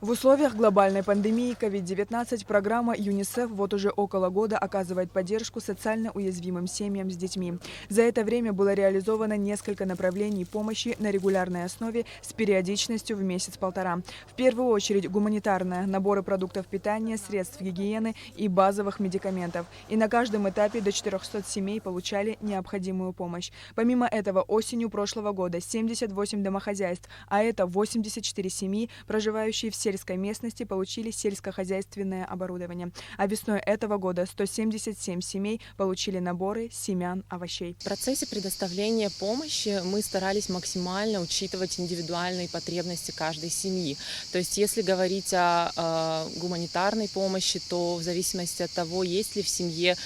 В условиях глобальной пандемии COVID-19 программа ЮНИСЕФ вот уже около года оказывает поддержку социально уязвимым семьям с детьми. За это время было реализовано несколько направлений помощи на регулярной основе с периодичностью в месяц-полтора. В первую очередь гуманитарная, наборы продуктов питания, средств гигиены и базовых медикаментов. И на каждом этапе до 400 семей получали необходимую помощь. Помимо этого, осенью прошлого года 78 домохозяйств, а это 84 семьи, проживающие в сельской местности, получили сельскохозяйственное оборудование. А весной этого года 177 семей получили наборы семян, овощей. В процессе предоставления помощи мы старались максимально учитывать индивидуальные потребности каждой семьи. То есть, если говорить о гуманитарной помощи, то в зависимости от того, есть ли в семье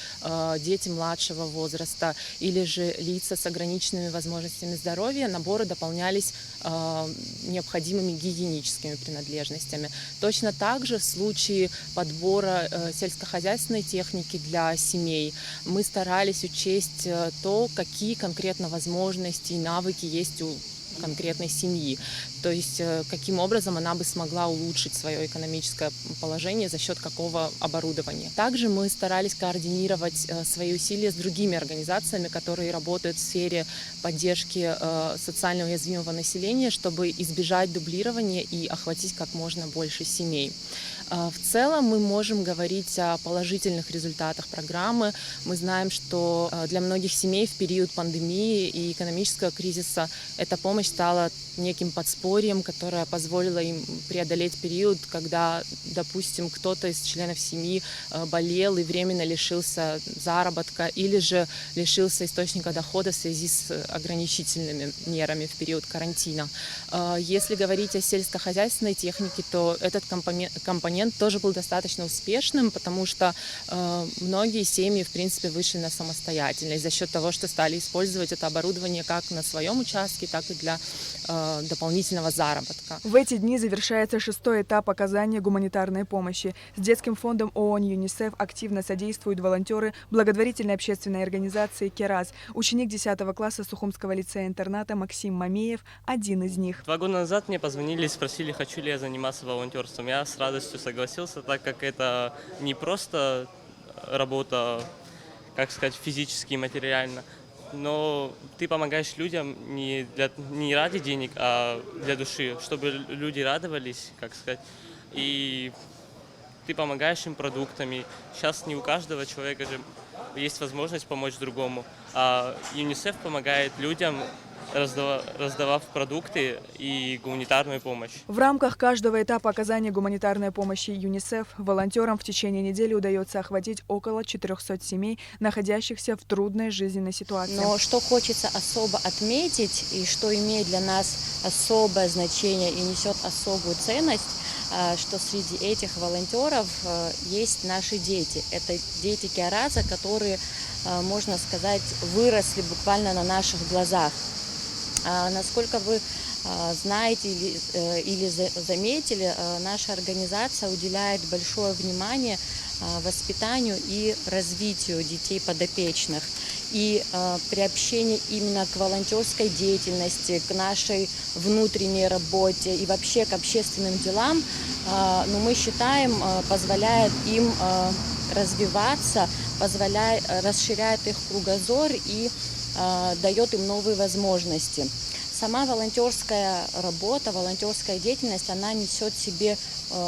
дети младшего возраста или же лица с ограниченными возможностями здоровья, наборы дополнялись необходимыми гигиеническими принадлежностями. Точно так же в случае подбора сельскохозяйственной техники для семей мы старались учесть то, какие конкретно возможности и навыки есть у конкретной семьи. То есть, каким образом она бы смогла улучшить свое экономическое положение за счет какого оборудования. Также мы старались координировать свои усилия с другими организациями, которые работают в сфере поддержки социально уязвимого населения, чтобы избежать дублирования и охватить как можно больше семей. В целом мы можем говорить о положительных результатах программы. Мы знаем, что для многих семей в период пандемии и экономического кризиса эта помощь стала неким подспорьем, которое позволило им преодолеть период, когда, допустим, кто-то из членов семьи болел и временно лишился заработка или же лишился источника дохода в связи с ограничительными мерами в период карантина. Если говорить о сельскохозяйственной технике, то этот компонент тоже был достаточно успешным, потому что многие семьи, в принципе, вышли на самостоятельность за счет того, что стали использовать это оборудование как на своем участке, так и для дополнительного заработка. В эти дни завершается 6-й этап оказания гуманитарной помощи. С детским фондом ООН ЮНИСЕФ активно содействуют волонтеры благотворительной общественной организации «Кераз». Ученик 10 класса Сухумского лицея-интерната Максим Мамеев – один из них. 2 года назад мне позвонили и спросили, хочу ли я заниматься волонтерством. Я с радостью согласился, так как это не просто работа, как сказать, физически и материально, но ты помогаешь людям не ради денег, а для души, чтобы люди радовались, как сказать, и ты помогаешь им продуктами. Сейчас не у каждого человека же есть возможность помочь другому, а ЮНИСЕФ помогает людям, раздавав продукты и гуманитарную помощь. В рамках каждого этапа оказания гуманитарной помощи ЮНИСЕФ волонтерам в течение недели удается охватить около 400 семей, находящихся в трудной жизненной ситуации. Но что хочется особо отметить и что имеет для нас особое значение и несет особую ценность, что среди этих волонтеров есть наши дети. Это дети Кераза, которые, можно сказать, выросли буквально на наших глазах. Насколько вы знаете или заметили, наша организация уделяет большое внимание воспитанию и развитию детей подопечных. И приобщение именно к волонтерской деятельности, к нашей внутренней работе и вообще к общественным делам, мы считаем, позволяет им развиваться, расширяет их кругозор и дает им новые возможности. Сама волонтерская работа, волонтерская деятельность, она несет в себе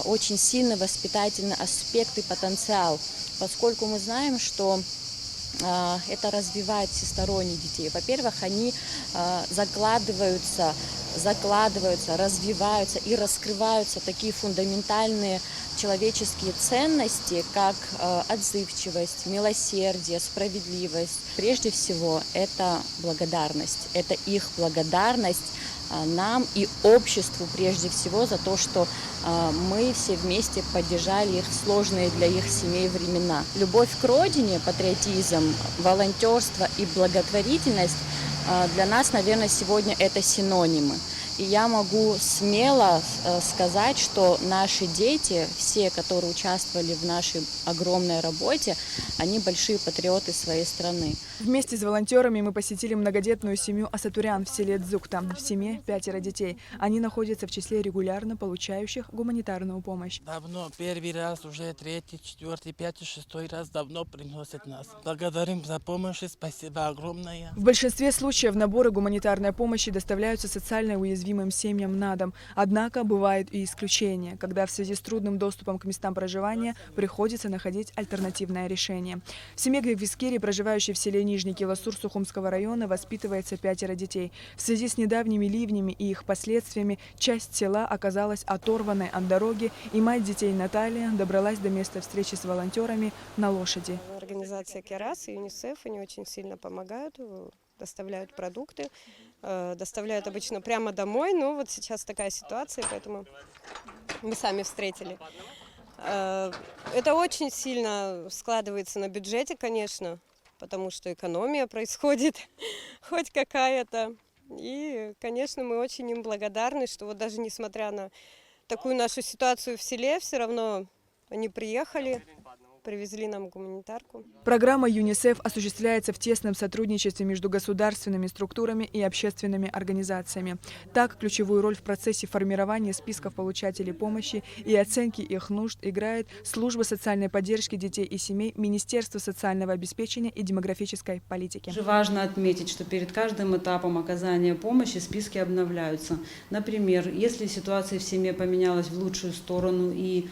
очень сильный воспитательный аспект и потенциал, поскольку мы знаем, что это развивает всесторонне детей. Во-первых, они закладываются, развиваются и раскрываются такие фундаментальные человеческие ценности, как отзывчивость, милосердие, справедливость. Прежде всего, это благодарность. Это их благодарность нам и обществу прежде всего за то, что мы все вместе поддержали их в сложные для их семей времена. Любовь к родине, патриотизм, волонтерство и благотворительность для нас, наверное, сегодня это синонимы. И я могу смело сказать, что наши дети, все, которые участвовали в нашей огромной работе, они большие патриоты своей страны. Вместе с волонтерами мы посетили многодетную семью Асатурян в селе Дзукта. В семье 5 детей. Они находятся в числе регулярно получающих гуманитарную помощь. Давно, первый раз, уже третий, четвертый, пятый, шестой раз давно приносят нас. Благодарим за помощь, спасибо огромное. В большинстве случаев наборы гуманитарной помощи доставляются социально уязвимым семьям на дом. Однако бывают и исключения, когда в связи с трудным доступом к местам проживания приходится находить альтернативное решение. В семье Гвискири, проживающей в селе Нижний Киласур Сухумского района, воспитывается 5 детей. В связи с недавними ливнями и их последствиями часть села оказалась оторванной от дороги, и мать детей Наталья добралась до места встречи с волонтерами на лошади. Организация Керас и ЮНИСЕФ, они очень сильно помогают, доставляют продукты, доставляют обычно прямо домой, но вот сейчас такая ситуация, поэтому мы сами встретили. Это очень сильно складывается на бюджете, конечно, потому что экономия происходит хоть какая-то. И, конечно, мы очень им благодарны, что вот даже несмотря на такую нашу ситуацию в селе, все равно они приехали, привезли нам гуманитарку. Программа ЮНИСЕФ осуществляется в тесном сотрудничестве между государственными структурами и общественными организациями. Так, ключевую роль в процессе формирования списков получателей помощи и оценки их нужд играет Служба социальной поддержки детей и семей Министерства социального обеспечения и демографической политики. Важно отметить, что перед каждым этапом оказания помощи списки обновляются. Например, если ситуация в семье поменялась в лучшую сторону и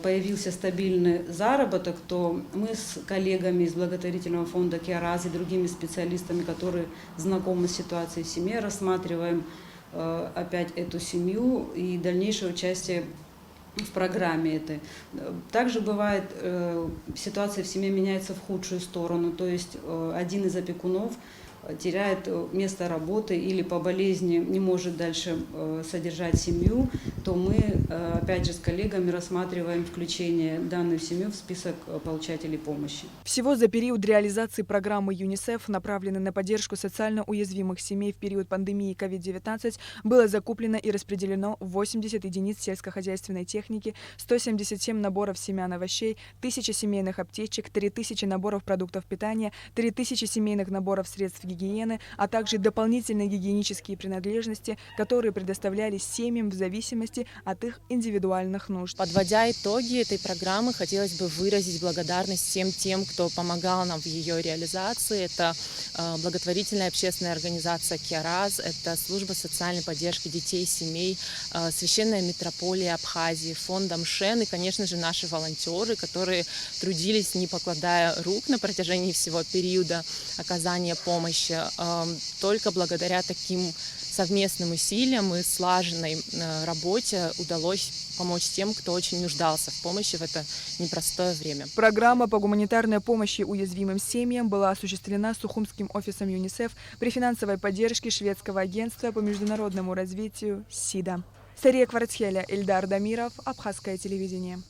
появился стабильный заработок, то мы с коллегами из благотворительного фонда Керас и другими специалистами, которые знакомы с ситуацией в семье, рассматриваем опять эту семью и дальнейшее участие в программе этой. Также бывает, ситуация в семье меняется в худшую сторону, то есть один из опекунов теряет место работы или по болезни не может дальше содержать семью, то мы опять же с коллегами рассматриваем включение данной семьи в список получателей помощи. Всего за период реализации программы ЮНИСЕФ, направленной на поддержку социально уязвимых семей в период пандемии COVID-19, было закуплено и распределено 80 единиц сельскохозяйственной техники, 177 наборов семян овощей, 1000 семейных аптечек, 3000 наборов продуктов питания, 3000 семейных наборов средств гигиены, а также дополнительные гигиенические принадлежности, которые предоставлялись семьям в зависимости от их индивидуальных нужд. Подводя итоги этой программы, хотелось бы выразить благодарность всем тем, кто помогал нам в ее реализации. Это благотворительная общественная организация Керас, это служба социальной поддержки детей и семей, Священная митрополия Абхазии, фонд Амшен и, конечно же, наши волонтеры, которые трудились, не покладая рук на протяжении всего периода оказания помощи. Только благодаря таким совместным усилиям и слаженной работе удалось помочь тем, кто очень нуждался в помощи в это непростое время. Программа по гуманитарной помощи уязвимым семьям была осуществлена Сухумским офисом ЮНИСЕФ при финансовой поддержке шведского агентства по международному развитию СИДА. Сария Кварцхеля, Ильдар Дамиров, Абхазское телевидение.